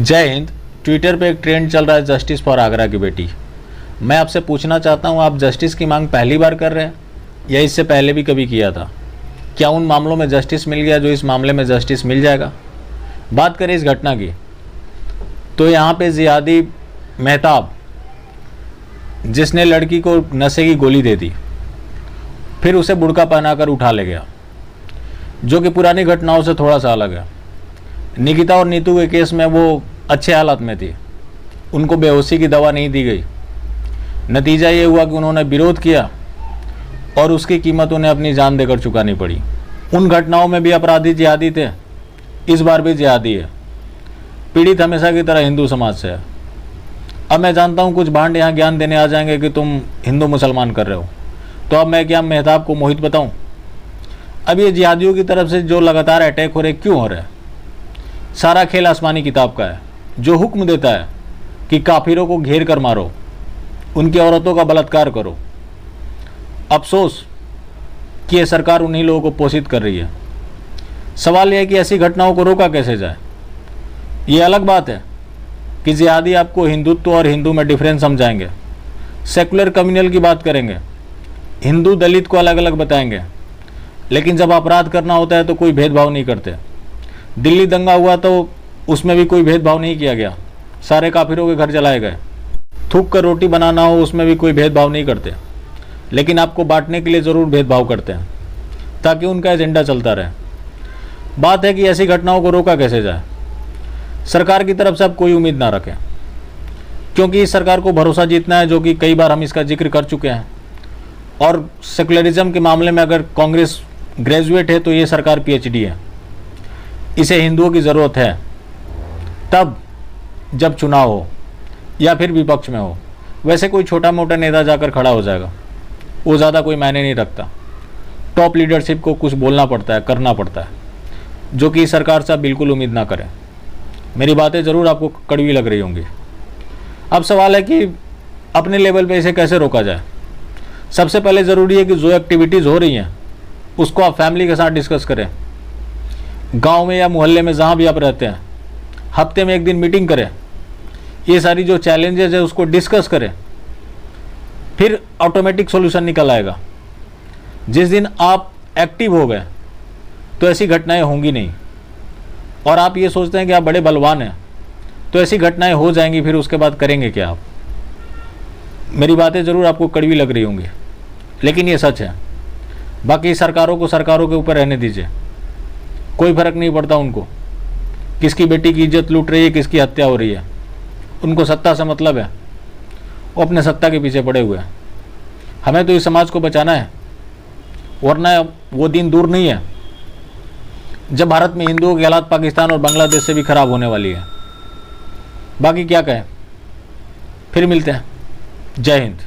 जय हिंद। ट्विटर पे एक ट्रेंड चल रहा है जस्टिस फॉर आगरा की बेटी। मैं आपसे पूछना चाहता हूँ, आप जस्टिस की मांग पहली बार कर रहे हैं या इससे पहले भी कभी किया था? क्या उन मामलों में जस्टिस मिल गया जो इस मामले में जस्टिस मिल जाएगा? बात करें इस घटना की तो यहाँ पे जियादी मेहताब, जिसने लड़की को नशे की गोली दे दी, फिर उसे बुर्का पहनाकर उठा ले गया, जो कि पुरानी घटनाओं से थोड़ा सा अलग है। निकिता और नीतू के केस में वो अच्छे हालत में थी, उनको बेहोशी की दवा नहीं दी गई। नतीजा ये हुआ कि उन्होंने विरोध किया और उसकी कीमत उन्हें अपनी जान देकर चुकानी पड़ी। उन घटनाओं में भी अपराधी जिहादी थे, इस बार भी जिहादी है। पीड़ित हमेशा की तरह हिंदू समाज से है। अब मैं जानता हूँ कुछ भांड यहाँ ज्ञान देने आ जाएंगे कि तुम हिंदू मुसलमान कर रहे हो, तो अब मैं क्या मेहताब को मोहित बताऊँ? अब ये जिहादियों की तरफ से जो लगातार अटैक हो रहे, क्यों हो रहे हैं? सारा खेल आसमानी किताब का है, जो हुक्म देता है कि काफिरों को घेर कर मारो, उनकी औरतों का बलात्कार करो। अफसोस कि ये सरकार उन्हीं लोगों को पोषित कर रही है। सवाल यह है कि ऐसी घटनाओं को रोका कैसे जाए। ये अलग बात है कि जिहादी आपको हिंदुत्व और हिंदू में डिफरेंस समझाएंगे, सेकुलर कम्युनल की बात करेंगे, हिंदू दलित को अलग अलग बताएंगे, लेकिन जब अपराध करना होता है तो कोई भेदभाव नहीं करते। दिल्ली दंगा हुआ तो उसमें भी कोई भेदभाव नहीं किया गया, सारे काफिरों के घर जलाए गए। थूक कर रोटी बनाना हो, उसमें भी कोई भेदभाव नहीं करते, लेकिन आपको बांटने के लिए ज़रूर भेदभाव करते हैं ताकि उनका एजेंडा चलता रहे। बात है कि ऐसी घटनाओं को रोका कैसे जाए। सरकार की तरफ से अब कोई उम्मीद ना रखें, क्योंकि इस सरकार को भरोसा जीतना है, जो कि कई बार हम इसका जिक्र कर चुके हैं। और सेकुलरिज्म के मामले में अगर कांग्रेस ग्रेजुएट है तो ये सरकार पीएचडी है। इसे हिंदुओं की ज़रूरत है तब जब चुनाव हो या फिर विपक्ष में हो। वैसे कोई छोटा मोटा नेता जाकर खड़ा हो जाएगा, वो ज़्यादा कोई मायने नहीं रखता। टॉप लीडरशिप को कुछ बोलना पड़ता है, करना पड़ता है, जो कि सरकार से आप बिल्कुल उम्मीद ना करें। मेरी बातें ज़रूर आपको कड़वी लग रही होंगी। अब सवाल है कि अपने लेवल पे इसे कैसे रोका जाए। सबसे पहले ज़रूरी है कि जो एक्टिविटीज़ हो रही हैं उसको आप फैमिली के साथ डिस्कस करें। गांव में या मोहल्ले में जहाँ भी आप रहते हैं, हफ्ते में एक दिन मीटिंग करें, ये सारी जो चैलेंजेस है उसको डिस्कस करें, फिर ऑटोमेटिक सॉल्यूशन निकल आएगा। जिस दिन आप एक्टिव हो गए तो ऐसी घटनाएं होंगी नहीं। और आप ये सोचते हैं कि आप बड़े बलवान हैं तो ऐसी घटनाएं हो जाएंगी, फिर उसके बाद करेंगे क्या आप? मेरी बातें ज़रूर आपको कड़वी लग रही होंगी, लेकिन ये सच है। बाकी सरकारों को सरकारों के ऊपर रहने दीजिए, कोई फ़र्क नहीं पड़ता उनको किसकी बेटी की इज्जत लूट रही है, किसकी हत्या हो रही है। उनको सत्ता से मतलब है, वो अपने सत्ता के पीछे पड़े हुए हैं। हमें तो इस समाज को बचाना है, वरना वो दिन दूर नहीं है जब भारत में हिंदुओं की हालत पाकिस्तान और बांग्लादेश से भी खराब होने वाली है। बाकी क्या कहें, फिर मिलते हैं। जय हिंद।